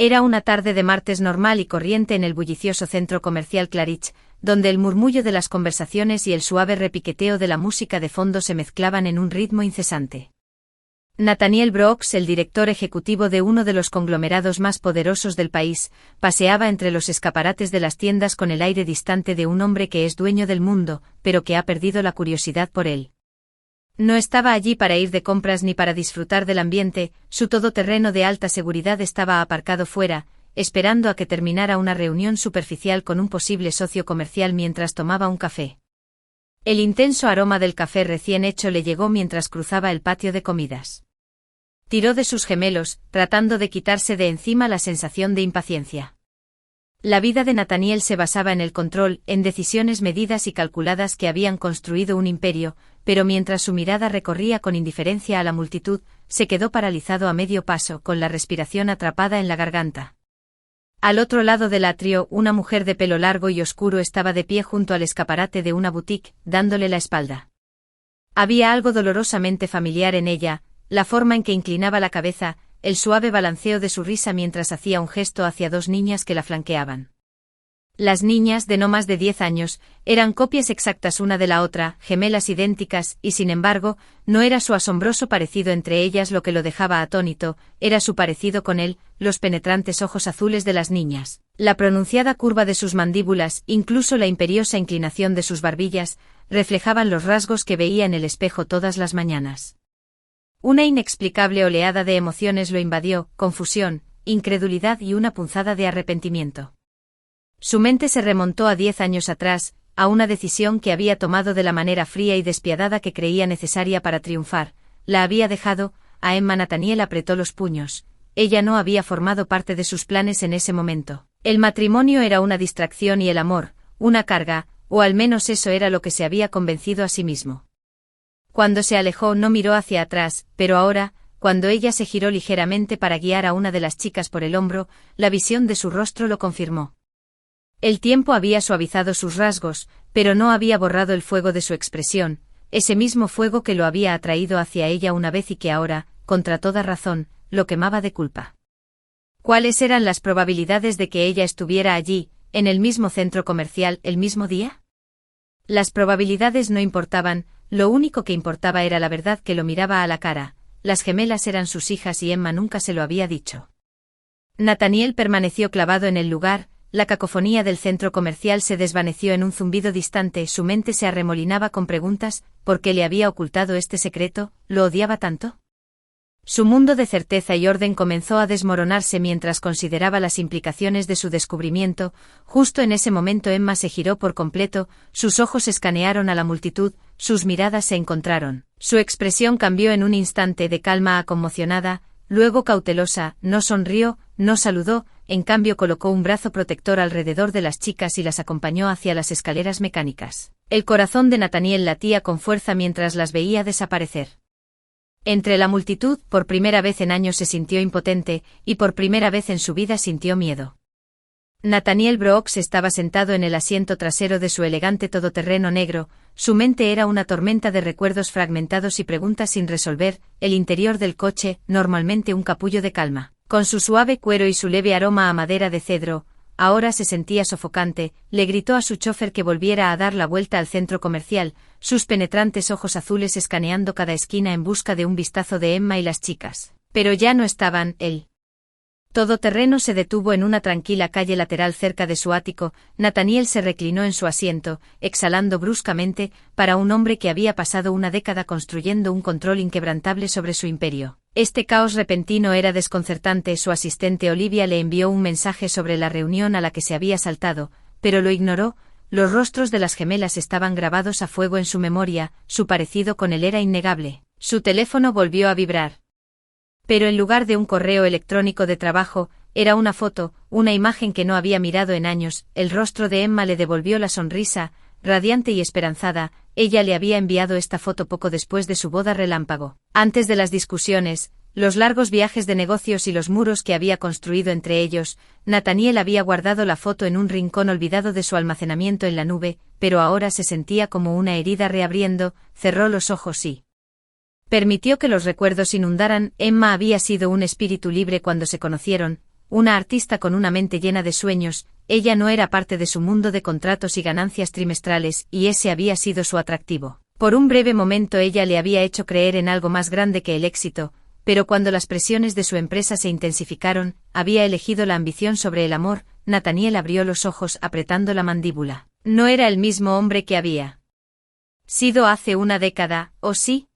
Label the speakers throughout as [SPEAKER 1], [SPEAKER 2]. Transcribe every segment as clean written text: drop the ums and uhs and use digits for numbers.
[SPEAKER 1] Era una tarde de martes normal y corriente en el bullicioso centro comercial Claridge, donde el murmullo de las conversaciones y el suave repiqueteo de la música de fondo se mezclaban en un ritmo incesante. Nathaniel Brooks, el director ejecutivo de uno de los conglomerados más poderosos del país, paseaba entre los escaparates de las tiendas con el aire distante de un hombre que es dueño del mundo, pero que ha perdido la curiosidad por él. No estaba allí para ir de compras ni para disfrutar del ambiente, su todoterreno de alta seguridad estaba aparcado fuera, esperando a que terminara una reunión superficial con un posible socio comercial mientras tomaba un café. El intenso aroma del café recién hecho le llegó mientras cruzaba el patio de comidas. Tiró de sus gemelos, tratando de quitarse de encima la sensación de impaciencia. La vida de Nathaniel se basaba en el control, en decisiones medidas y calculadas que habían construido un imperio, pero mientras su mirada recorría con indiferencia a la multitud, se quedó paralizado a medio paso, con la respiración atrapada en la garganta. Al otro lado del atrio, una mujer de pelo largo y oscuro estaba de pie junto al escaparate de una boutique, dándole la espalda. Había algo dolorosamente familiar en ella, la forma en que inclinaba la cabeza, el suave balanceo de su risa mientras hacía un gesto hacia dos niñas que la flanqueaban. Las niñas, de no más de 10 años, eran copias exactas una de la otra, gemelas idénticas, y sin embargo, no era su asombroso parecido entre ellas lo que lo dejaba atónito, era su parecido con él, los penetrantes ojos azules de las niñas, la pronunciada curva de sus mandíbulas, incluso la imperiosa inclinación de sus barbillas, reflejaban los rasgos que veía en el espejo todas las mañanas. Una inexplicable oleada de emociones lo invadió, confusión, incredulidad y una punzada de arrepentimiento. Su mente se remontó a 10 años atrás, a una decisión que había tomado de la manera fría y despiadada que creía necesaria para triunfar. La había dejado, a Emma. Nathaniel apretó los puños. Ella no había formado parte de sus planes en ese momento. El matrimonio era una distracción y el amor, una carga, o al menos eso era lo que se había convencido a sí mismo. Cuando se alejó no miró hacia atrás, pero ahora, cuando ella se giró ligeramente para guiar a una de las chicas por el hombro, la visión de su rostro lo confirmó. El tiempo había suavizado sus rasgos, pero no había borrado el fuego de su expresión, ese mismo fuego que lo había atraído hacia ella una vez y que ahora, contra toda razón, lo quemaba de culpa. ¿Cuáles eran las probabilidades de que ella estuviera allí, en el mismo centro comercial, el mismo día? Las probabilidades no importaban, lo único que importaba era la verdad que lo miraba a la cara. Las gemelas eran sus hijas y Emma nunca se lo había dicho. Nathaniel permaneció clavado en el lugar, la cacofonía del centro comercial se desvaneció en un zumbido distante, su mente se arremolinaba con preguntas, ¿por qué le había ocultado este secreto? ¿Lo odiaba tanto? Su mundo de certeza y orden comenzó a desmoronarse mientras consideraba las implicaciones de su descubrimiento. Justo en ese momento Emma se giró por completo, sus ojos escanearon a la multitud, sus miradas se encontraron. Su expresión cambió en un instante de calma a conmocionada, luego cautelosa, no sonrió, no saludó, en cambio colocó un brazo protector alrededor de las chicas y las acompañó hacia las escaleras mecánicas. El corazón de Nathaniel latía con fuerza mientras las veía desaparecer. Entre la multitud, por primera vez en años se sintió impotente, y por primera vez en su vida sintió miedo. Nathaniel Brooks estaba sentado en el asiento trasero de su elegante todoterreno negro, su mente era una tormenta de recuerdos fragmentados y preguntas sin resolver, el interior del coche, normalmente un capullo de calma, con su suave cuero y su leve aroma a madera de cedro, ahora se sentía sofocante, le gritó a su chofer que volviera a dar la vuelta al centro comercial, sus penetrantes ojos azules escaneando cada esquina en busca de un vistazo de Emma y las chicas. Pero ya no estaban, él. Todoterreno se detuvo en una tranquila calle lateral cerca de su ático. Nathaniel se reclinó en su asiento, exhalando bruscamente, para un hombre que había pasado una década construyendo un control inquebrantable sobre su imperio. Este caos repentino era desconcertante. Su asistente Olivia le envió un mensaje sobre la reunión a la que se había saltado, pero lo ignoró. Los rostros de las gemelas estaban grabados a fuego en su memoria, su parecido con él era innegable. Su teléfono volvió a vibrar. Pero en lugar de un correo electrónico de trabajo, era una foto, una imagen que no había mirado en años. El rostro de Emma le devolvió la sonrisa, radiante y esperanzada. Ella le había enviado esta foto poco después de su boda relámpago. Antes de las discusiones, los largos viajes de negocios y los muros que había construido entre ellos, Nathaniel había guardado la foto en un rincón olvidado de su almacenamiento en la nube, pero ahora se sentía como una herida reabriendo, cerró los ojos y permitió que los recuerdos inundaran. Emma había sido un espíritu libre cuando se conocieron, una artista con una mente llena de sueños. Ella no era parte de su mundo de contratos y ganancias trimestrales, y ese había sido su atractivo. Por un breve momento ella le había hecho creer en algo más grande que el éxito, pero cuando las presiones de su empresa se intensificaron, había elegido la ambición sobre el amor. Nathaniel abrió los ojos apretando la mandíbula. No era el mismo hombre que había sido hace una década, ¿o sí?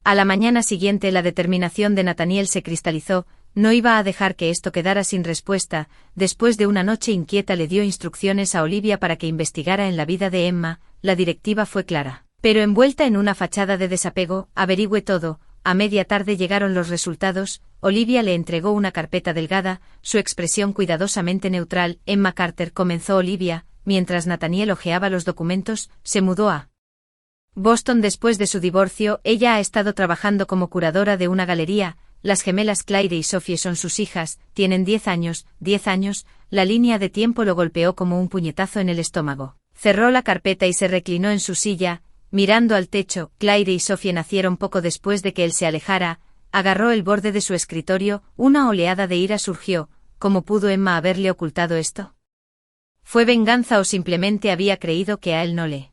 [SPEAKER 1] A la mañana siguiente la determinación de Nathaniel se cristalizó. No iba a dejar que esto quedara sin respuesta. Después de una noche inquieta le dio instrucciones a Olivia para que investigara en la vida de Emma. La directiva fue clara, pero envuelta en una fachada de desapego. Averigüe todo. A media tarde llegaron los resultados. Olivia le entregó una carpeta delgada, su expresión cuidadosamente neutral. Emma Carter, comenzó Olivia, mientras Nathaniel hojeaba los documentos. Se mudó a Boston después de su divorcio. Ella ha estado trabajando como curadora de una galería. Las gemelas Claire y Sophie son sus hijas, tienen 10 años, 10 años. La línea de tiempo lo golpeó como un puñetazo en el estómago. Cerró la carpeta y se reclinó en su silla, mirando al techo. Claire y Sophie nacieron poco después de que él se alejara. Agarró el borde de su escritorio. Una oleada de ira surgió. ¿Cómo pudo Emma haberle ocultado esto? ¿Fue venganza o simplemente había creído que a él no le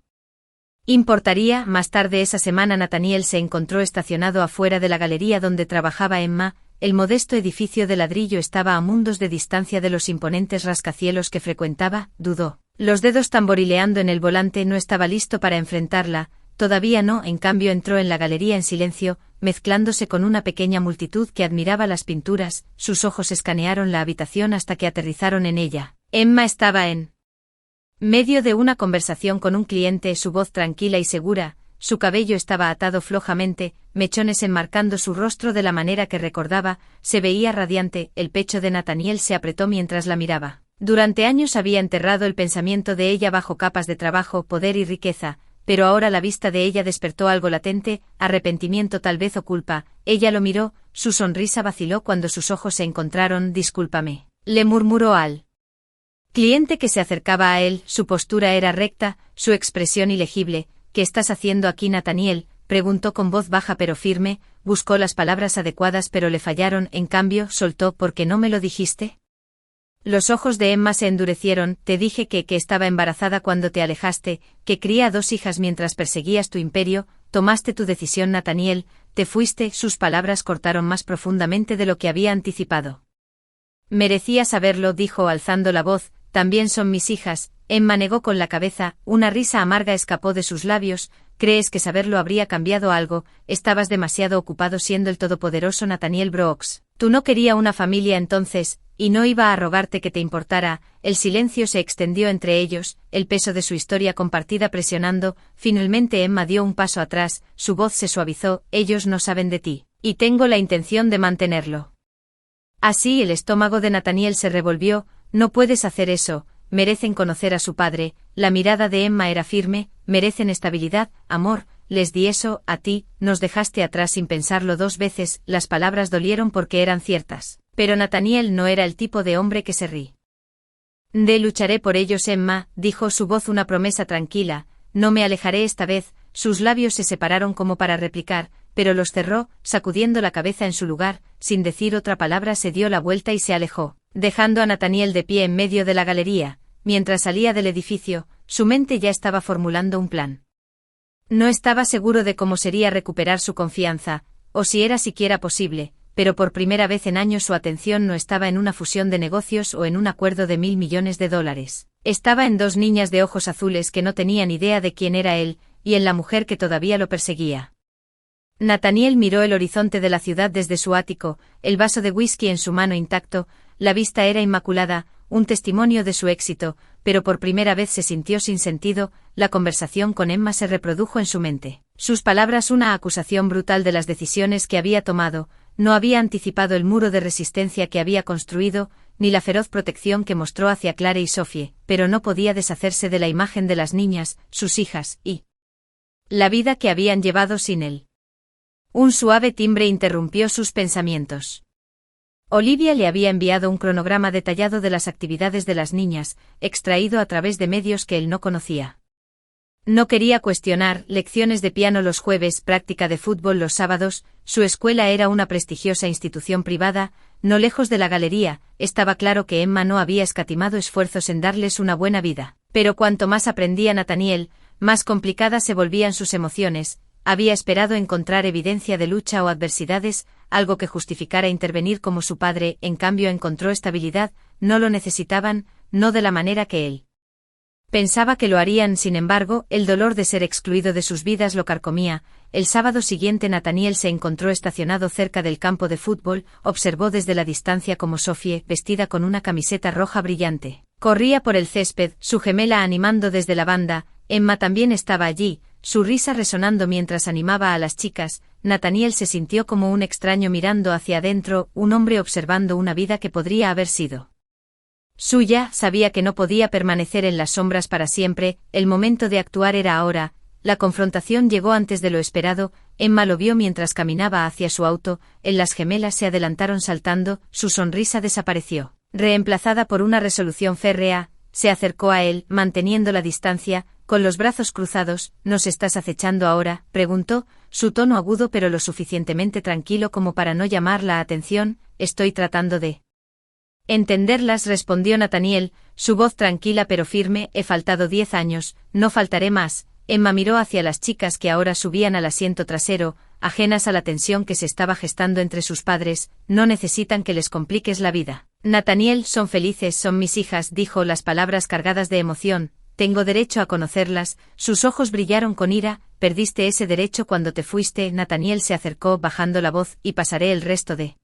[SPEAKER 1] importaría? Más tarde esa semana Nathaniel se encontró estacionado afuera de la galería donde trabajaba Emma. El modesto edificio de ladrillo estaba a mundos de distancia de los imponentes rascacielos que frecuentaba. Dudó, los dedos tamborileando en el volante. No estaba listo para enfrentarla, todavía no. En cambio entró en la galería en silencio, mezclándose con una pequeña multitud que admiraba las pinturas. Sus ojos escanearon la habitación hasta que aterrizaron en ella. Emma estaba en medio de una conversación con un cliente, su voz tranquila y segura. Su cabello estaba atado flojamente, mechones enmarcando su rostro de la manera que recordaba. Se veía radiante. El pecho de Nathaniel se apretó mientras la miraba. Durante años había enterrado el pensamiento de ella bajo capas de trabajo, poder y riqueza, pero ahora la vista de ella despertó algo latente, arrepentimiento tal vez o culpa. Ella lo miró, su sonrisa vaciló cuando sus ojos se encontraron. Discúlpame, le murmuró al cliente que se acercaba a él. Su postura era recta, su expresión ilegible. ¿Qué estás haciendo aquí, Nathaniel?, preguntó con voz baja pero firme. Buscó las palabras adecuadas pero le fallaron. En cambio, soltó. ¿Por qué no me lo dijiste? Los ojos de Emma se endurecieron. Te dije que estaba embarazada cuando te alejaste, que cría 2 hijas mientras perseguías tu imperio. Tomaste tu decisión, Nathaniel, te fuiste. Sus palabras cortaron más profundamente de lo que había anticipado. Merecía saberlo, dijo alzando la voz. También son mis hijas. Emma negó con la cabeza. Una risa amarga escapó de sus labios. ¿Crees que saberlo habría cambiado algo? Estabas demasiado ocupado siendo el todopoderoso Nathaniel Brooks. Tú no querías una familia entonces, y no iba a rogarte que te importara. El silencio se extendió entre ellos, el peso de su historia compartida presionando. Finalmente Emma dio un paso atrás, su voz se suavizó. Ellos no saben de ti, y tengo la intención de mantenerlo. Así el estómago de Nathaniel se revolvió. No puedes hacer eso. Merecen conocer a su padre. La mirada de Emma era firme. Merecen estabilidad, amor. Les di eso a ti. Nos dejaste atrás sin pensarlo 2 veces. Las palabras dolieron porque eran ciertas. Pero Nathaniel no era el tipo de hombre que se ríe. Lucharé por ellos, Emma, dijo su voz una promesa tranquila. No me alejaré esta vez. Sus labios se separaron como para replicar, pero los cerró, sacudiendo la cabeza en su lugar. Sin decir otra palabra se dio la vuelta y se alejó, dejando a Nathaniel de pie en medio de la galería. Mientras salía del edificio, su mente ya estaba formulando un plan. No estaba seguro de cómo sería recuperar su confianza, o si era siquiera posible, pero por primera vez en años su atención no estaba en una fusión de negocios o en un acuerdo de $1.000 millones. Estaba en 2 niñas de ojos azules que no tenían idea de quién era él, y en la mujer que todavía lo perseguía. Nathaniel miró el horizonte de la ciudad desde su ático, el vaso de whisky en su mano intacto. La vista era inmaculada, un testimonio de su éxito, pero por primera vez se sintió sin sentido. La conversación con Emma se reprodujo en su mente. Sus palabras una acusación brutal de las decisiones que había tomado. No había anticipado el muro de resistencia que había construido, ni la feroz protección que mostró hacia Claire y Sophie, pero no podía deshacerse de la imagen de las niñas, sus hijas, y la vida que habían llevado sin él. Un suave timbre interrumpió sus pensamientos. Olivia le había enviado un cronograma detallado de las actividades de las niñas, extraído a través de medios que él no conocía. No quería cuestionar. Lecciones de piano los jueves, práctica de fútbol los sábados. Su escuela era una prestigiosa institución privada. no lejos de la galería. Estaba claro que Emma no había escatimado esfuerzos en darles una buena vida. Pero cuanto más aprendía Nathaniel, más complicadas se volvían sus emociones. Había esperado encontrar evidencia de lucha o adversidades, algo que justificara intervenir como su padre, en cambio encontró estabilidad. No lo necesitaban, no de la manera que él pensaba que lo harían. Sin embargo, el dolor de ser excluido de sus vidas lo carcomía. El sábado siguiente Nathaniel se encontró estacionado cerca del campo de fútbol, observó desde la distancia como Sophie, vestida con una camiseta roja brillante, corría por el césped, su gemela animando desde la banda. Emma también estaba allí, su risa resonando mientras animaba a las chicas. Nathaniel se sintió como un extraño mirando hacia adentro, un hombre observando una vida que podría haber sido suya. Sabía que no podía permanecer en las sombras para siempre, el momento de actuar era ahora. La confrontación llegó antes de lo esperado. Emma lo vio mientras caminaba hacia su auto, las gemelas se adelantaron saltando, su sonrisa desapareció, reemplazada por una resolución férrea. Se acercó a él, manteniendo la distancia, con los brazos cruzados. ¿Nos estás acechando ahora?, preguntó, su tono agudo pero lo suficientemente tranquilo como para no llamar la atención. Estoy tratando de entenderlas, respondió Nathaniel, su voz tranquila pero firme. He faltado 10 años, no faltaré más. Emma miró hacia las chicas que ahora subían al asiento trasero, ajenas a la tensión que se estaba gestando entre sus padres. No necesitan que les compliques la vida, Nathaniel, son felices, son mis hijas, dijo, las palabras cargadas de emoción. Tengo derecho a conocerlas. Sus ojos brillaron con ira. Perdiste ese derecho cuando te fuiste. Nathaniel se acercó bajando la voz, y pasaré el resto de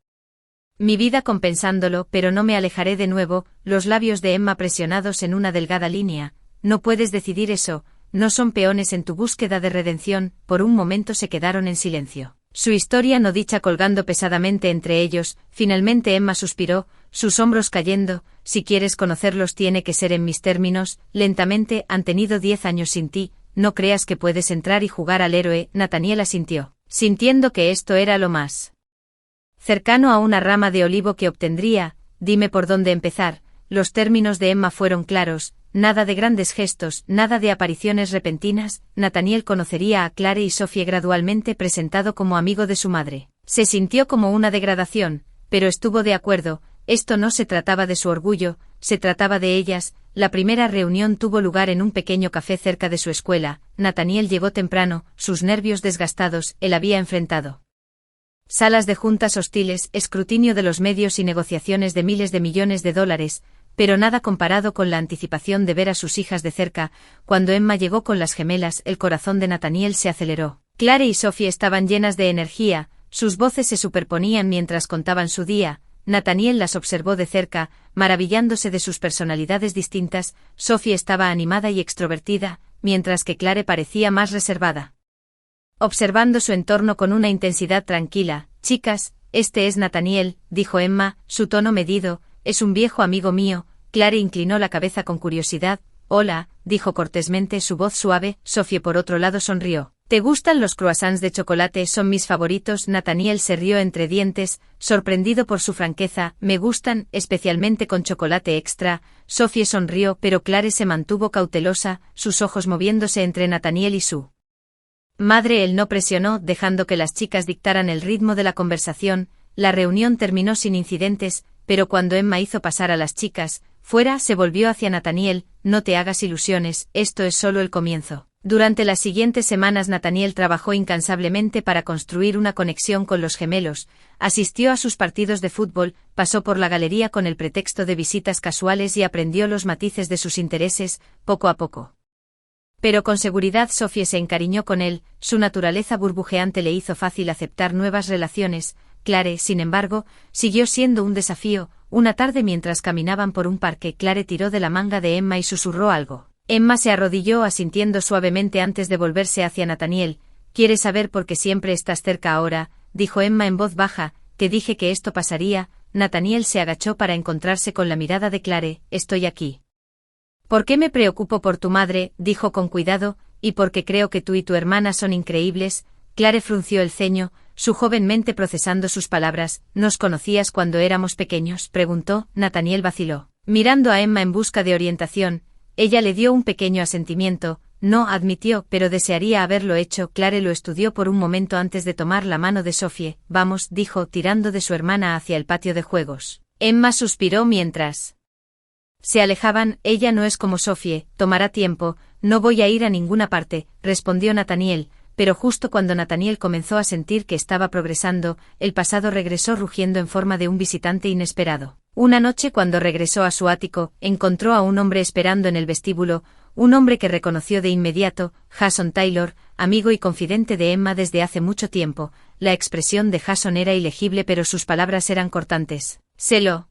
[SPEAKER 1] mi vida compensándolo, pero no me alejaré de nuevo. Los labios de Emma presionados en una delgada línea. No puedes decidir eso, no son peones en tu búsqueda de redención. Por un momento se quedaron en silencio, su historia no dicha colgando pesadamente entre ellos. Finalmente Emma suspiró, sus hombros cayendo. Si quieres conocerlos tiene que ser en mis términos. Lentamente, han tenido 10 años sin ti, no creas que puedes entrar y jugar al héroe. Nathaniel asintió, sintiendo que esto era lo más cercano a una rama de olivo que obtendría. Dime por dónde empezar. Los términos de Emma fueron claros, nada de grandes gestos, nada de apariciones repentinas. Nathaniel conocería a Clare y Sophie gradualmente, presentado como amigo de su madre. Se sintió como una degradación, pero estuvo de acuerdo. Esto no se trataba de su orgullo, se trataba de ellas. La primera reunión tuvo lugar en un pequeño café cerca de su escuela. Nathaniel llegó temprano, sus nervios desgastados. Él había enfrentado salas de juntas hostiles, escrutinio de los medios y negociaciones de miles de millones de dólares, pero nada comparado con la anticipación de ver a sus hijas de cerca. Cuando Emma llegó con las gemelas, el corazón de Nathaniel se aceleró. Clare y Sophie estaban llenas de energía, sus voces se superponían mientras contaban su día. Nathaniel las observó de cerca, maravillándose de sus personalidades distintas. Sophie estaba animada y extrovertida, mientras que Clare parecía más reservada, observando su entorno con una intensidad tranquila. Chicas, este es Nathaniel, dijo Emma, su tono medido, es un viejo amigo mío. Clare inclinó la cabeza con curiosidad. Hola, dijo cortésmente, su voz suave. Sophie por otro lado sonrió. ¿Te gustan los croissants de chocolate? Son mis favoritos. Nathaniel se rió entre dientes, sorprendido por su franqueza. Me gustan, especialmente con chocolate extra. Sophie sonrió, pero Clare se mantuvo cautelosa, sus ojos moviéndose entre Nathaniel y su madre. Él no presionó, dejando que las chicas dictaran el ritmo de la conversación. La reunión terminó sin incidentes, pero cuando Emma hizo pasar a las chicas fuera, se volvió hacia Nathaniel. No te hagas ilusiones, esto es solo el comienzo. Durante las siguientes semanas Nathaniel trabajó incansablemente para construir una conexión con los gemelos, asistió a sus partidos de fútbol, pasó por la galería con el pretexto de visitas casuales y aprendió los matices de sus intereses, poco a poco. Pero con seguridad Sophie se encariñó con él, su naturaleza burbujeante le hizo fácil aceptar nuevas relaciones. Clare, sin embargo, siguió siendo un desafío. Una tarde mientras caminaban por un parque, Clare tiró de la manga de Emma y susurró algo. Emma se arrodilló asintiendo suavemente antes de volverse hacia Nathaniel. ¿Quieres saber por qué siempre estás cerca ahora?, dijo Emma en voz baja. Te dije que esto pasaría. Nathaniel se agachó para encontrarse con la mirada de Clare. Estoy aquí ¿por qué me preocupo por tu madre?, dijo con cuidado, y porque creo que tú y tu hermana son increíbles. Clare frunció el ceño, su joven mente procesando sus palabras. ¿Nos conocías cuando éramos pequeños?, preguntó. Nathaniel vaciló, mirando a Emma en busca de orientación. Ella le dio un pequeño asentimiento. No, admitió, pero desearía haberlo hecho. Clare lo estudió por un momento antes de tomar la mano de Sophie. Vamos, dijo, tirando de su hermana hacia el patio de juegos. Emma suspiró mientras se alejaban. Ella no es como Sophie, tomará tiempo, no voy a ir a ninguna parte, respondió Nathaniel, pero justo cuando Nathaniel comenzó a sentir que estaba progresando, el pasado regresó rugiendo en forma de un visitante inesperado. Una noche cuando regresó a su ático, encontró a un hombre esperando en el vestíbulo, un hombre que reconoció de inmediato, Jason Taylor, amigo y confidente de Emma desde hace mucho tiempo. La expresión de Jason era ilegible pero sus palabras eran cortantes. Sélo.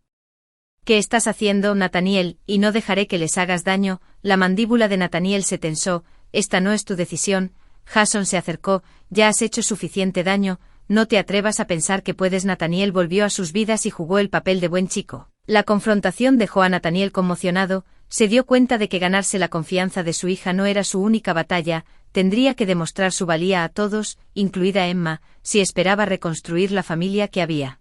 [SPEAKER 1] ¿Qué estás haciendo, Nathaniel? Y no dejaré que les hagas daño. La mandíbula de Nathaniel se tensó. Esta no es tu decisión. Jason se acercó. Ya has hecho suficiente daño. No te atrevas a pensar que puedes. Nathaniel volvió a sus vidas y jugó el papel de buen chico. La confrontación dejó a Nathaniel conmocionado. Se dio cuenta de que ganarse la confianza de su hija no era su única batalla. Tendría que demostrar su valía a todos, incluida Emma, si esperaba reconstruir la familia que había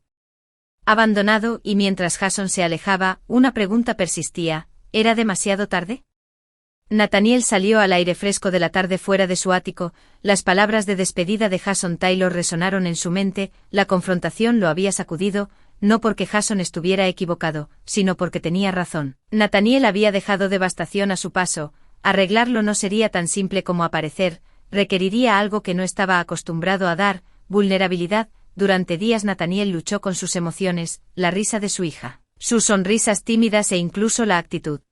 [SPEAKER 1] abandonado. Y mientras Jason se alejaba, una pregunta persistía. ¿Era demasiado tarde? Nathaniel salió al aire fresco de la tarde fuera de su ático. Las palabras de despedida de Jason Taylor resonaron en su mente. La confrontación lo había sacudido, no porque Jason estuviera equivocado, sino porque tenía razón. Nathaniel había dejado devastación a su paso. Arreglarlo no sería tan simple como aparecer, requeriría algo que no estaba acostumbrado a dar, vulnerabilidad. Durante días Nathaniel luchó con sus emociones, la risa de su hija, sus sonrisas tímidas e incluso la actitud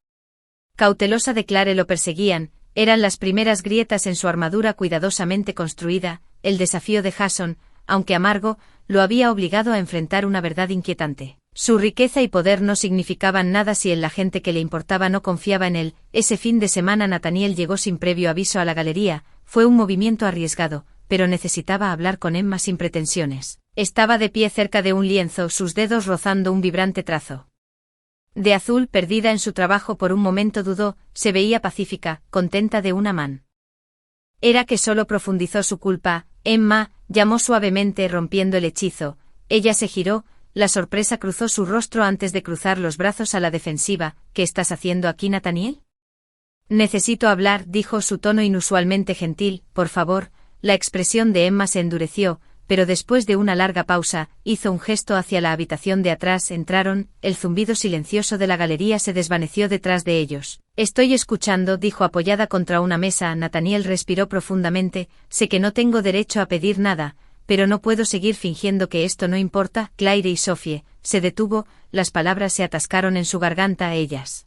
[SPEAKER 1] cautelosa de Clare lo perseguían. Eran las primeras grietas en su armadura cuidadosamente construida. El desafío de Jason, aunque amargo, lo había obligado a enfrentar una verdad inquietante. Su riqueza y poder no significaban nada si la gente que le importaba no confiaba en él. Ese fin de semana Nathaniel llegó sin previo aviso a la galería. Fue un movimiento arriesgado, pero necesitaba hablar con Emma sin pretensiones. Estaba de pie cerca de un lienzo, sus dedos rozando un vibrante trazo de azul. Perdida en su trabajo por un momento dudó, se veía pacífica, contenta de una man. Era que solo profundizó su culpa. Emma, llamó suavemente rompiendo el hechizo. Ella se giró, la sorpresa cruzó su rostro antes de cruzar los brazos a la defensiva. ¿Qué estás haciendo aquí, Nathaniel? Necesito hablar, dijo su tono inusualmente gentil. Por favor. La expresión de Emma se endureció, pero después de una larga pausa, hizo un gesto hacia la habitación de atrás. Entraron, el zumbido silencioso de la galería se desvaneció detrás de ellos. Estoy escuchando, dijo apoyada contra una mesa. Nathaniel respiró profundamente. Sé que no tengo derecho a pedir nada, pero no puedo seguir fingiendo que esto no importa. Claire y Sophie. Se detuvo, las palabras se atascaron en su garganta. Ellas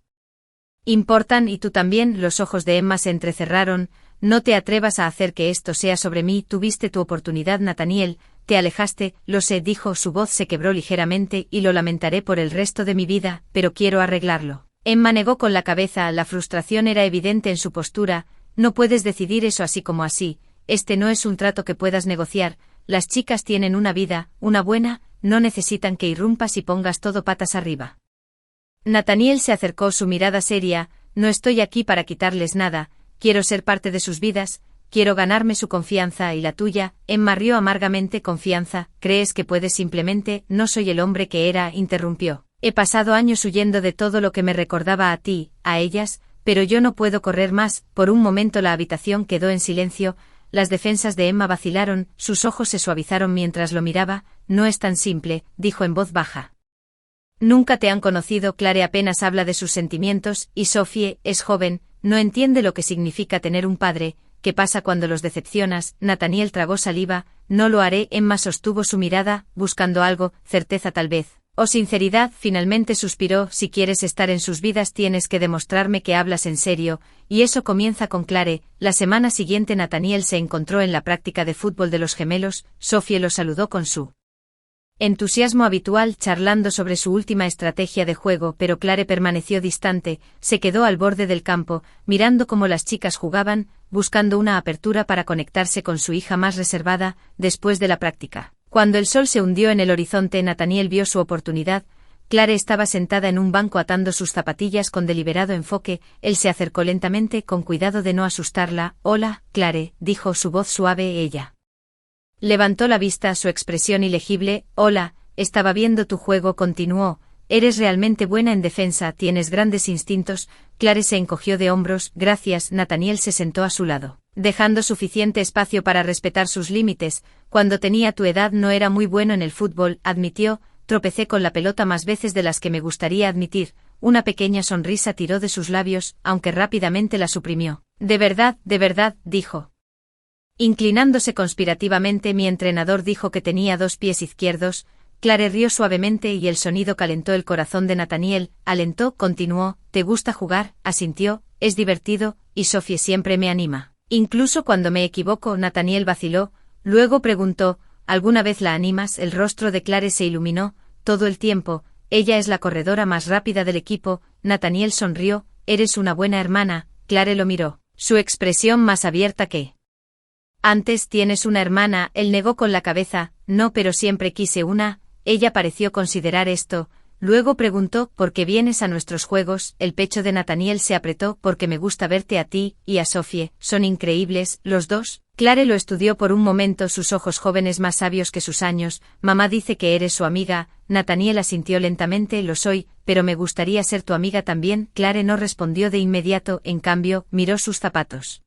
[SPEAKER 1] importan y tú también. Los ojos de Emma se entrecerraron. No te atrevas a hacer que esto sea sobre mí. Tuviste tu oportunidad, Nathaniel, te alejaste. Lo sé, dijo. Su voz se quebró ligeramente. Y lo lamentaré por el resto de mi vida, pero quiero arreglarlo. Emma negó con la cabeza. La frustración era evidente en su postura. No puedes decidir eso así como así. Este no es un trato que puedas negociar. Las chicas tienen una vida, una buena, no necesitan que irrumpas y pongas todo patas arriba. Nathaniel se acercó, su mirada seria. No estoy aquí para quitarles nada. Quiero ser parte de sus vidas, quiero ganarme su confianza y la tuya. Emma rió amargamente. ¿Confianza? ¿Crees que puedes simplemente? No soy el hombre que era, interrumpió. He pasado años huyendo de todo lo que me recordaba a ti, a ellas, pero yo no puedo correr más. Por un momento la habitación quedó en silencio. Las defensas de Emma vacilaron, sus ojos se suavizaron mientras lo miraba. No es tan simple, dijo en voz baja. Nunca te han conocido. Clare apenas habla de sus sentimientos, y Sophie es joven. No entiende lo que significa tener un padre. ¿Qué pasa cuando los decepcionas? Nathaniel tragó saliva. No lo haré. Emma sostuvo su mirada, buscando algo, certeza tal vez, o sinceridad. Finalmente suspiró. Si quieres estar en sus vidas tienes que demostrarme que hablas en serio, y eso comienza con Clare. La semana siguiente Nathaniel se encontró en la práctica de fútbol de los gemelos. Sophie lo saludó con su entusiasmo habitual, charlando sobre su última estrategia de juego, pero Clare permaneció distante. Se quedó al borde del campo, mirando cómo las chicas jugaban, buscando una apertura para conectarse con su hija más reservada. Después de la práctica, cuando el sol se hundió en el horizonte, Nathaniel vio su oportunidad. Clare estaba sentada en un banco atando sus zapatillas con deliberado enfoque. Él se acercó lentamente, con cuidado de no asustarla. Hola, Clare, dijo, su voz suave. Ella levantó la vista, su expresión ilegible. Hola, estaba viendo tu juego, continuó. Eres realmente buena en defensa, tienes grandes instintos. Clare se encogió de hombros. Gracias. Nathaniel se sentó a su lado, dejando suficiente espacio para respetar sus límites. Cuando tenía tu edad no era muy bueno en el fútbol, admitió. Tropecé con la pelota más veces de las que me gustaría admitir. Una pequeña sonrisa tiró de sus labios, aunque rápidamente la suprimió. De verdad, dijo. Inclinándose conspirativamente, mi entrenador dijo que tenía 2 pies izquierdos. Clare rió suavemente y el sonido calentó el corazón de Nathaniel. Alentó, continuó. ¿Te gusta jugar? Asintió. Es divertido, y Sophie siempre me anima. Incluso cuando me equivoco. Nathaniel vaciló. Luego preguntó, ¿alguna vez la animas? El rostro de Clare se iluminó. Todo el tiempo. Ella es la corredora más rápida del equipo. Nathaniel sonrió. Eres una buena hermana. Clare lo miró, su expresión más abierta que antes. ¿Tienes una hermana? Él negó con la cabeza. No, pero siempre quise una. Ella pareció considerar esto. Luego preguntó, ¿por qué vienes a nuestros juegos? El pecho de Nathaniel se apretó. Porque me gusta verte a ti y a Sophie. Son increíbles, los dos. Clare lo estudió por un momento, sus ojos jóvenes más sabios que sus años. Mamá dice que eres su amiga. Nathaniel asintió lentamente. Lo soy, pero me gustaría ser tu amiga también. Clare no respondió de inmediato, en cambio, miró sus zapatos,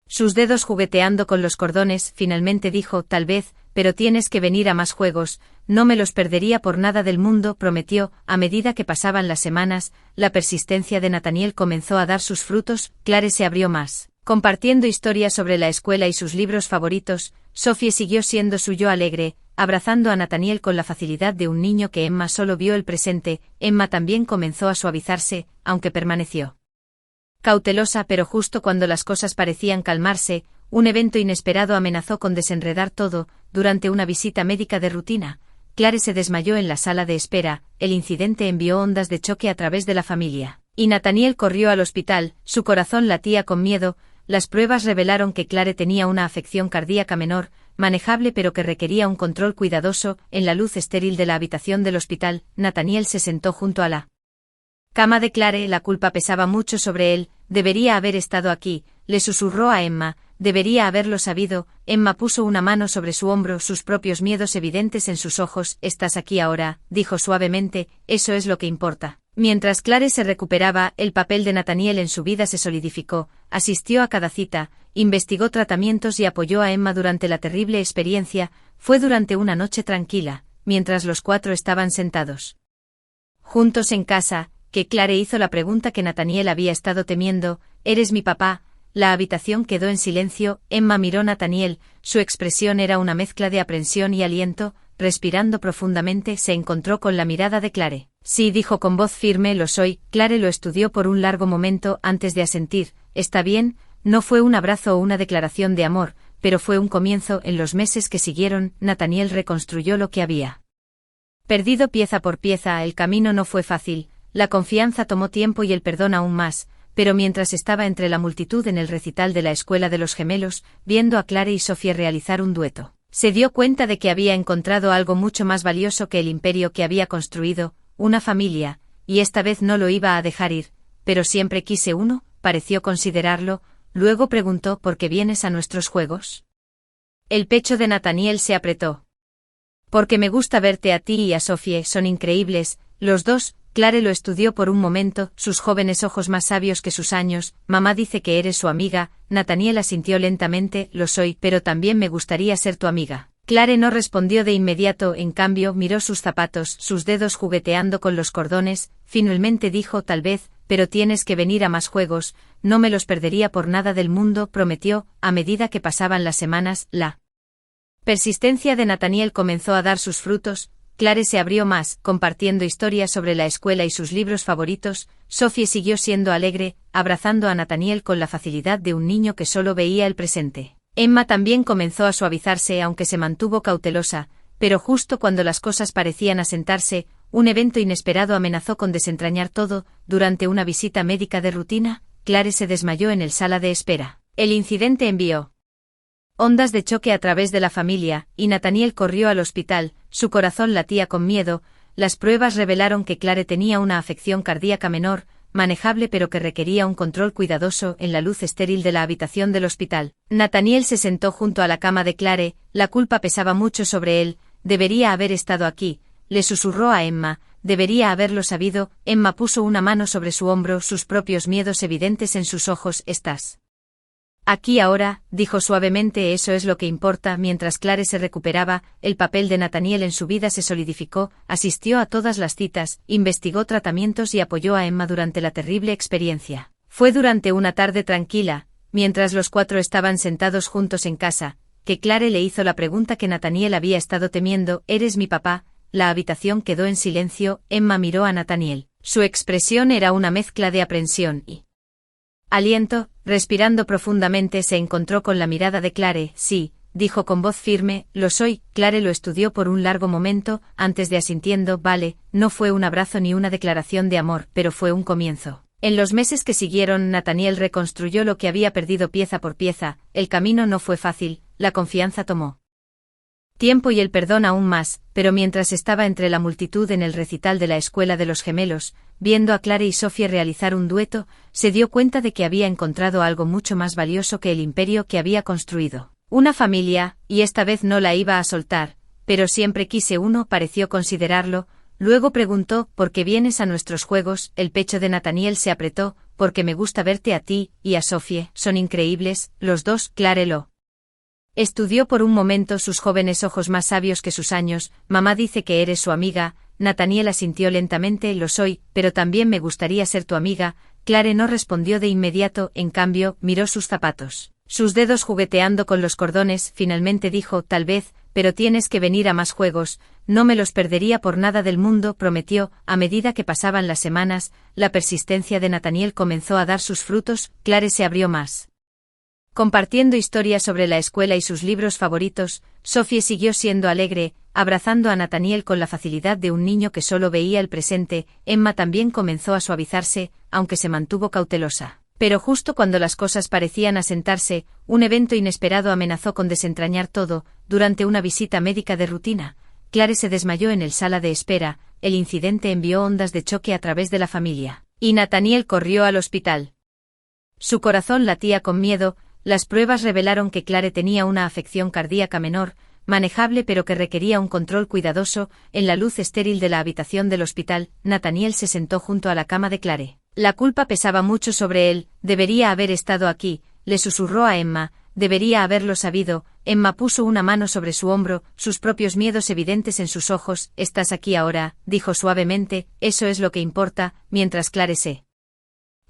[SPEAKER 1] sus dedos jugueteando con los cordones. Finalmente dijo, tal vez, pero tienes que venir a más juegos. No me los perdería por nada del mundo, prometió. A medida que pasaban las semanas, la persistencia de Nathaniel comenzó a dar sus frutos. Clare se abrió más, compartiendo historias sobre la escuela y sus libros favoritos. Sophie siguió siendo su yo alegre, abrazando a Nathaniel con la facilidad de un niño que Emma solo vio el presente. Emma también comenzó a suavizarse, aunque permaneció cautelosa, pero justo cuando las cosas parecían calmarse, un evento inesperado amenazó con desenredar todo. Durante una visita médica de rutina, Clare se desmayó en la sala de espera. El incidente envió ondas de choque a través de la familia, y Nathaniel corrió al hospital. Su corazón latía con miedo. Las pruebas revelaron que Clare tenía una afección cardíaca menor, manejable pero que requería un control cuidadoso. En la luz estéril de la habitación del hospital, Nathaniel se sentó junto a la cama de Clare. La culpa pesaba mucho sobre él. Debería haber estado aquí, le susurró a Emma. Debería haberlo sabido. Emma puso una mano sobre su hombro, sus propios miedos evidentes en sus ojos. Estás aquí ahora, dijo suavemente, eso es lo que importa. Mientras Clare se recuperaba, el papel de Nathaniel en su vida se solidificó. Asistió a cada cita, investigó tratamientos y apoyó a Emma durante la terrible experiencia. Fue durante una noche tranquila, mientras los 4 estaban sentados juntos en casa, que Clare hizo la pregunta que Nathaniel había estado temiendo. ¿Eres mi papá? La habitación quedó en silencio. Emma miró a Nathaniel, su expresión era una mezcla de aprensión y aliento. Respirando profundamente, se encontró con la mirada de Clare. Sí, dijo con voz firme, lo soy. Clare lo estudió por un largo momento antes de asentir. Está bien, no fue un abrazo o una declaración de amor, pero fue un comienzo. En los meses que siguieron, Nathaniel reconstruyó lo que había perdido pieza por pieza. El camino no fue fácil. La confianza tomó tiempo y el perdón aún más, pero mientras estaba entre la multitud en el recital de la escuela de los gemelos, viendo a Clare y Sophie realizar un dueto, se dio cuenta de que había encontrado algo mucho más valioso que el imperio que había construido, una familia, y esta vez no lo iba a dejar ir. Pero siempre quise uno, pareció considerarlo. Luego preguntó, ¿por qué vienes a nuestros juegos? El pecho de Nathaniel se apretó. Porque me gusta verte a ti y a Sophie, son increíbles, los dos. Clare lo estudió por un momento, sus jóvenes ojos más sabios que sus años. Mamá dice que eres su amiga. Nathaniel asintió lentamente, lo soy, pero también me gustaría ser tu amiga. Clare no respondió de inmediato, en cambio miró sus zapatos, sus dedos jugueteando con los cordones. Finalmente dijo, tal vez, pero tienes que venir a más juegos. No me los perdería por nada del mundo, prometió. A medida que pasaban las semanas, la persistencia de Nathaniel comenzó a dar sus frutos. Clare se abrió más, compartiendo historias sobre la escuela y sus libros favoritos. Sophie siguió siendo alegre, abrazando a Nathaniel con la facilidad de un niño que solo veía el presente. Emma también comenzó a suavizarse, aunque se mantuvo cautelosa, pero justo cuando las cosas parecían asentarse, un evento inesperado amenazó con desentrañar todo. Durante una visita médica de rutina, Clare se desmayó en el sala de espera. El incidente envió ondas de choque a través de la familia, y Nathaniel corrió al hospital. Su corazón latía con miedo. Las pruebas revelaron que Clare tenía una afección cardíaca menor, manejable pero que requería un control cuidadoso. En la luz estéril de la habitación del hospital, Nathaniel se sentó junto a la cama de Clare. La culpa pesaba mucho sobre él. Debería haber estado aquí, le susurró a Emma. debería haberlo sabido. Emma puso una mano sobre su hombro, sus propios miedos evidentes en sus ojos. ¿Estás aquí ahora?, dijo suavemente. Eso es lo que importa. Mientras Clare se recuperaba, el papel de Nathaniel en su vida se solidificó, asistió a todas las citas, investigó tratamientos y apoyó a Emma durante la terrible experiencia. Fue durante una tarde tranquila, mientras los cuatro estaban sentados juntos en casa, que Clare le hizo la pregunta que Nathaniel había estado temiendo: ¿eres mi papá? La habitación quedó en silencio. Emma miró a Nathaniel. Su expresión era una mezcla de aprensión y aliento. Respirando profundamente, se encontró con la mirada de Clare. Sí, dijo con voz firme, lo soy. Clare lo estudió por un largo momento, antes de asintiendo. Vale, no fue un abrazo ni una declaración de amor, pero fue un comienzo. En los meses que siguieron, Nathaniel reconstruyó lo que había perdido pieza por pieza. El camino no fue fácil, la confianza tomó tiempo y el perdón aún más, pero mientras estaba entre la multitud en el recital de la Escuela de los Gemelos, viendo a Clare y Sophie realizar un dueto, se dio cuenta de que había encontrado algo mucho más valioso que el imperio que había construido. Una familia, y esta vez no la iba a soltar, pero siempre quise uno. Pareció considerarlo. Luego preguntó: ¿por qué vienes a nuestros juegos? El pecho de Nathaniel se apretó. Porque me gusta verte a ti y a Sophie. Son increíbles, los dos. Clare lo estudió por un momento, sus jóvenes ojos más sabios que sus años. Mamá dice que eres su amiga. Nathaniel asintió lentamente. Lo soy, pero también me gustaría ser tu amiga. Clare no respondió de inmediato, en cambio, miró sus zapatos, sus dedos jugueteando con los cordones. Finalmente dijo: tal vez, pero tienes que venir a más juegos. No me los perdería por nada del mundo, prometió. A medida que pasaban las semanas, la persistencia de Nathaniel comenzó a dar sus frutos. Clare se abrió más, compartiendo historias sobre la escuela y sus libros favoritos. Sophie siguió siendo alegre, abrazando a Nathaniel con la facilidad de un niño que solo veía el presente. Emma también comenzó a suavizarse, aunque se mantuvo cautelosa. Pero justo cuando las cosas parecían asentarse, un evento inesperado amenazó con desentrañar todo. Durante una visita médica de rutina, Clare se desmayó en el sala de espera. El incidente envió ondas de choque a través de la familia, y Nathaniel corrió al hospital. Su corazón latía con miedo. Las pruebas revelaron que Clare tenía una afección cardíaca menor, manejable pero que requería un control cuidadoso. En la luz estéril de la habitación del hospital, Nathaniel se sentó junto a la cama de Clare. La culpa pesaba mucho sobre él. Debería haber estado aquí, le susurró a Emma. Debería haberlo sabido. Emma puso una mano sobre su hombro, sus propios miedos evidentes en sus ojos. Estás aquí ahora, dijo suavemente. Eso es lo que importa. Mientras Clare se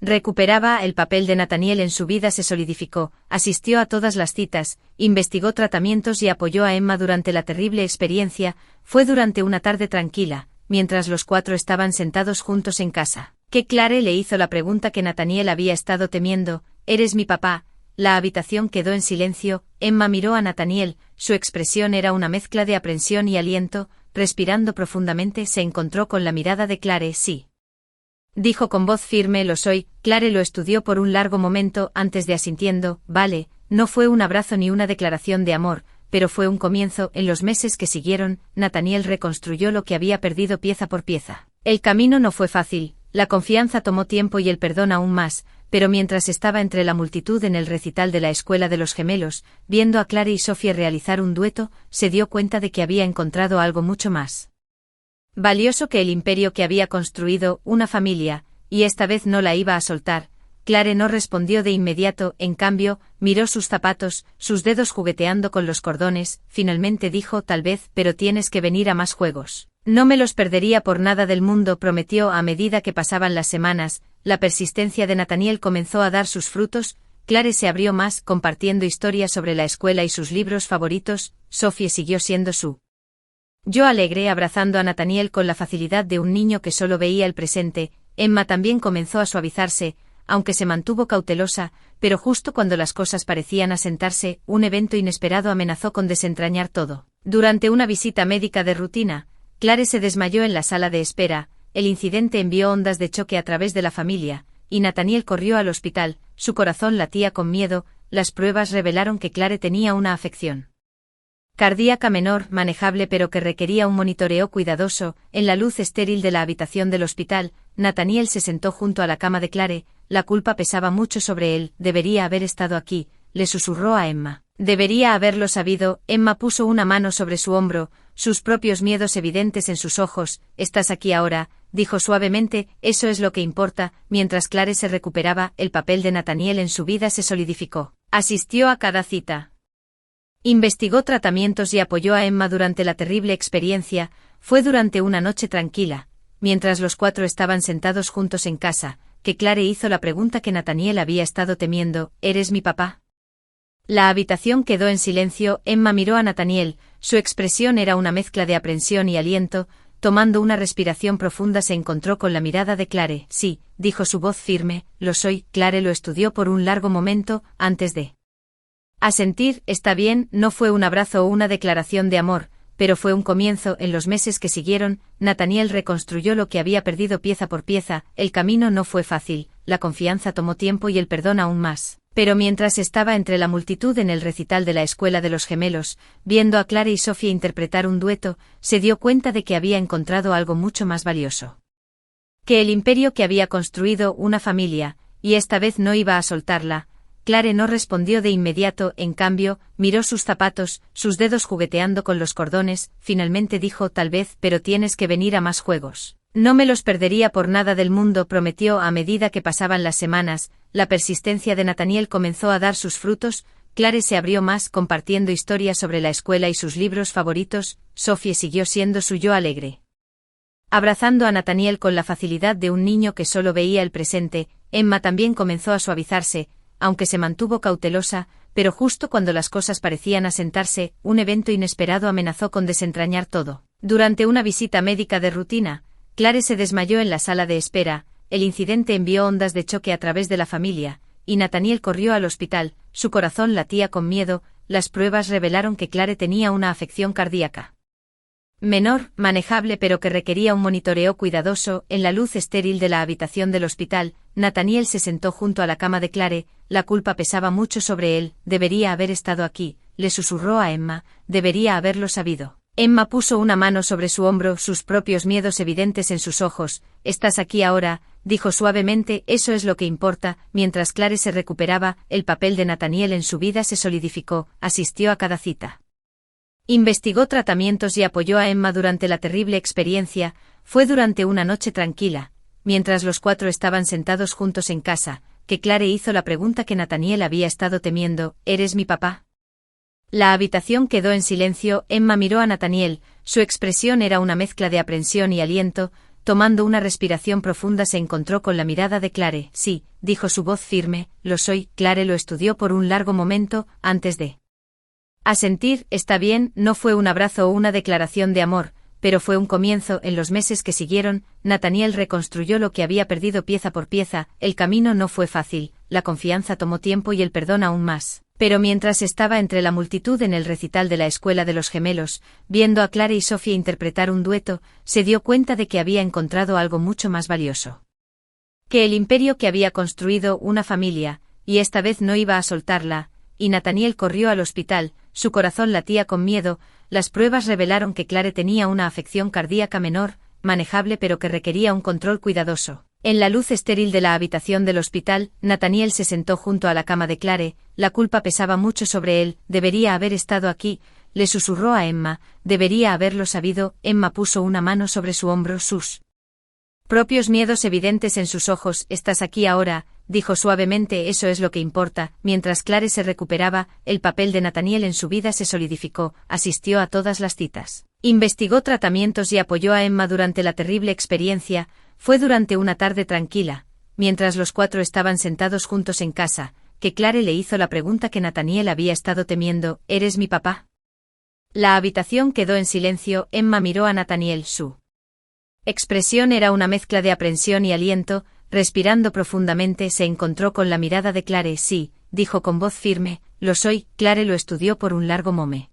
[SPEAKER 1] recuperaba, el papel de Nathaniel en su vida se solidificó, asistió a todas las citas, investigó tratamientos y apoyó a Emma durante la terrible experiencia. Fue durante una tarde tranquila, mientras los cuatro estaban sentados juntos en casa, que Clare le hizo la pregunta que Nathaniel había estado temiendo: ¿eres mi papá? La habitación quedó en silencio. Emma miró a Nathaniel, su expresión era una mezcla de aprensión y aliento. Respirando profundamente, se encontró con la mirada de Clare. Sí, dijo con voz firme, lo soy. Clare lo estudió por un largo momento, antes de asintiendo. Vale, no fue un abrazo ni una declaración de amor, pero fue un comienzo. En los meses que siguieron, Nathaniel reconstruyó lo que había perdido pieza por pieza. El camino no fue fácil, la confianza tomó tiempo y el perdón aún más, pero mientras estaba entre la multitud en el recital de la Escuela de los Gemelos, viendo a Clare y Sophie realizar un dueto, se dio cuenta de que había encontrado algo mucho más valioso que el imperio que había construido, una familia, y esta vez no la iba a soltar. Clare no respondió de inmediato, en cambio, miró sus zapatos, sus dedos jugueteando con los cordones. Finalmente dijo: tal vez, pero tienes que venir a más juegos. No me los perdería por nada del mundo, prometió. A medida que pasaban las semanas, la persistencia de Nathaniel comenzó a dar sus frutos. Clare se abrió más, compartiendo historias sobre la escuela y sus libros favoritos. Sophie siguió siendo su yo alegre, abrazando a Nathaniel con la facilidad de un niño que solo veía el presente. Emma también comenzó a suavizarse, aunque se mantuvo cautelosa, pero justo cuando las cosas parecían asentarse, un evento inesperado amenazó con desentrañar todo. Durante una visita médica de rutina, Clare se desmayó en la sala de espera. El incidente envió ondas de choque a través de la familia, y Nathaniel corrió al hospital. Su corazón latía con miedo. Las pruebas revelaron que Clare tenía una afección cardíaca menor, manejable pero que requería un monitoreo cuidadoso. En la luz estéril de la habitación del hospital, Nathaniel se sentó junto a la cama de Clare. La culpa pesaba mucho sobre él. Debería haber estado aquí, le susurró a Emma. Debería haberlo sabido. Emma puso una mano sobre su hombro, sus propios miedos evidentes en sus ojos. «Estás aquí ahora», dijo suavemente, «eso es lo que importa». Mientras Clare se recuperaba, el papel de Nathaniel en su vida se solidificó. Asistió a cada cita. Investigó tratamientos y apoyó a Emma durante la terrible experiencia. Fue durante una noche tranquila, mientras los cuatro estaban sentados juntos en casa, que Clare hizo la pregunta que Nathaniel había estado temiendo: «¿Eres mi papá?». La habitación quedó en silencio. Emma miró a Nathaniel, su expresión era una mezcla de aprensión y aliento. Tomando una respiración profunda se encontró con la mirada de Clare. «Sí», dijo su voz firme, «lo soy». Clare lo estudió por un largo momento, antes de asentir. «Está bien». No fue un abrazo o una declaración de amor, pero fue un comienzo. En los meses que siguieron, Nathaniel reconstruyó lo que había perdido pieza por pieza. El camino no fue fácil, la confianza tomó tiempo y el perdón aún más. Pero mientras estaba entre la multitud en el recital de la Escuela de los Gemelos, viendo a Clare y Sophie interpretar un dueto, se dio cuenta de que había encontrado algo mucho más valioso que el imperio que había construido, una familia, y esta vez no iba a soltarla. Clare no respondió de inmediato, en cambio, miró sus zapatos, sus dedos jugueteando con los cordones. Finalmente dijo: «Tal vez, pero tienes que venir a más juegos». «No me los perdería por nada del mundo», prometió. A medida que pasaban las semanas, la persistencia de Nathaniel comenzó a dar sus frutos. Clare se abrió más, compartiendo historias sobre la escuela y sus libros favoritos. Sophie siguió siendo su yo alegre, abrazando a Nathaniel con la facilidad de un niño que solo veía el presente. Emma también comenzó a suavizarse, aunque se mantuvo cautelosa, pero justo cuando las cosas parecían asentarse, un evento inesperado amenazó con desentrañar todo. Durante una visita médica de rutina, Clare se desmayó en la sala de espera. El incidente envió ondas de choque a través de la familia, y Nathaniel corrió al hospital. Su corazón latía con miedo. Las pruebas revelaron que Clare tenía una afección cardíaca menor, manejable, pero que requería un monitoreo cuidadoso. En la luz estéril de la habitación del hospital, Nathaniel se sentó junto a la cama de Clare. La culpa pesaba mucho sobre él. «Debería haber estado aquí», le susurró a Emma, «debería haberlo sabido». Emma puso una mano sobre su hombro, sus propios miedos evidentes en sus ojos. «Estás aquí ahora», dijo suavemente, «eso es lo que importa». Mientras Clare se recuperaba, el papel de Nathaniel en su vida se solidificó. Asistió a cada cita. Investigó tratamientos y apoyó a Emma durante la terrible experiencia. Fue durante una noche tranquila, mientras los cuatro estaban sentados juntos en casa, que Clare hizo la pregunta que Nathaniel había estado temiendo: «¿Eres mi papá?». La habitación quedó en silencio. Emma miró a Nathaniel, su expresión era una mezcla de aprensión y aliento. Tomando una respiración profunda se encontró con la mirada de Clare. «Sí», dijo su voz firme, «lo soy». Clare lo estudió por un largo momento, antes de asentir. «Está bien». No fue un abrazo o una declaración de amor, pero fue un comienzo. En los meses que siguieron, Nathaniel reconstruyó lo que había perdido pieza por pieza. El camino no fue fácil, la confianza tomó tiempo y el perdón aún más. Pero mientras estaba entre la multitud en el recital de la Escuela de los Gemelos, viendo a Clare y Sophie interpretar un dueto, se dio cuenta de que había encontrado algo mucho más valioso que el imperio que había construido, una familia, y esta vez no iba a soltarla. Y Nathaniel corrió al hospital. Su corazón latía con miedo. Las pruebas revelaron que Clare tenía una afección cardíaca menor, manejable, pero que requería un control cuidadoso. En la luz estéril de la habitación del hospital, Nathaniel se sentó junto a la cama de Clare. La culpa pesaba mucho sobre él. «Debería haber estado aquí», le susurró a Emma, «debería haberlo sabido». Emma puso una mano sobre su hombro, sus propios miedos evidentes en sus ojos. «Estás aquí ahora», dijo suavemente, «eso es lo que importa». Mientras Clare se recuperaba, el papel de Nathaniel en su vida se solidificó. Asistió a todas las citas. Investigó tratamientos y apoyó a Emma durante la terrible experiencia. Fue durante una tarde tranquila, mientras los cuatro estaban sentados juntos en casa, que Clare le hizo la pregunta que Nathaniel había estado temiendo: «¿Eres mi papá?». La habitación quedó en silencio. Emma miró a Nathaniel, su expresión era una mezcla de aprensión y aliento. Respirando profundamente se encontró con la mirada de Clare. «Sí», dijo con voz firme, «lo soy». Clare lo estudió por un largo momento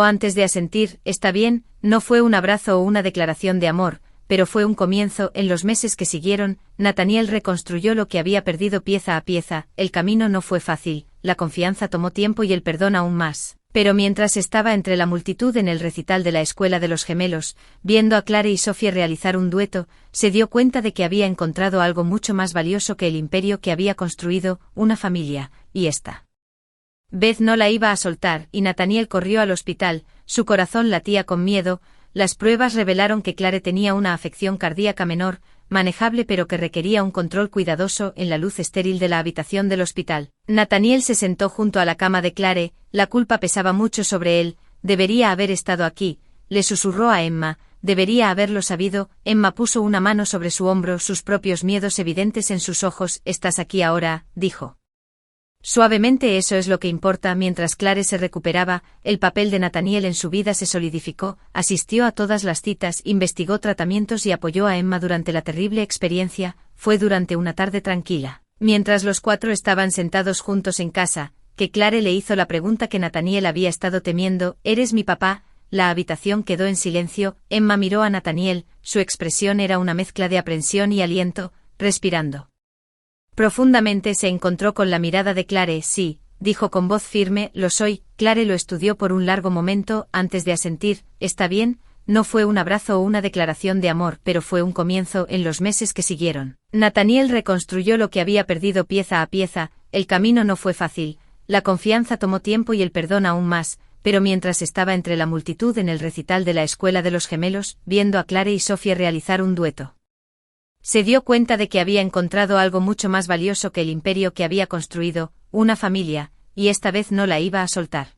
[SPEAKER 1] antes de asentir. «Está bien». No fue un abrazo o una declaración de amor, pero fue un comienzo. En los meses que siguieron, Nathaniel reconstruyó lo que había perdido pieza a pieza. El camino no fue fácil, la confianza tomó tiempo y el perdón aún más. Pero mientras estaba entre la multitud en el recital de la Escuela de los Gemelos, viendo a Clare y Sophie realizar un dueto, se dio cuenta de que había encontrado algo mucho más valioso que el imperio que había construido, una familia, y esta Beth no la iba a soltar, y Nathaniel corrió al hospital, su corazón latía con miedo. Las pruebas revelaron que Clare tenía una afección cardíaca menor, manejable pero que requería un control cuidadoso en la luz estéril de la habitación del hospital. Nathaniel se sentó junto a la cama de Clare, la culpa pesaba mucho sobre él. Debería haber estado aquí, le susurró a Emma, debería haberlo sabido. Emma puso una mano sobre su hombro, sus propios miedos evidentes en sus ojos. Estás aquí ahora, dijo. Suavemente, eso es lo que importa. Mientras Clare se recuperaba, el papel de Nathaniel en su vida se solidificó, asistió a todas las citas, investigó tratamientos y apoyó a Emma durante la terrible experiencia. Fue durante una tarde tranquila, mientras los cuatro estaban sentados juntos en casa, que Clare le hizo la pregunta que Nathaniel había estado temiendo: ¿eres mi papá? La habitación quedó en silencio. Emma miró a Nathaniel, su expresión era una mezcla de aprensión y aliento, respirando profundamente. Se encontró con la mirada de Clare. Sí, dijo con voz firme, lo soy. Clare lo estudió por un largo momento, antes de asentir. Está bien. No fue un abrazo o una declaración de amor, pero fue un comienzo. En los meses que siguieron, Nathaniel reconstruyó lo que había perdido pieza a pieza. El camino no fue fácil, la confianza tomó tiempo y el perdón aún más, pero mientras estaba entre la multitud en el recital de la escuela de los gemelos, viendo a Clare y Sophie realizar un dueto, se dio cuenta de que había encontrado algo mucho más valioso que el imperio que había construido, una familia, y esta vez no la iba a soltar.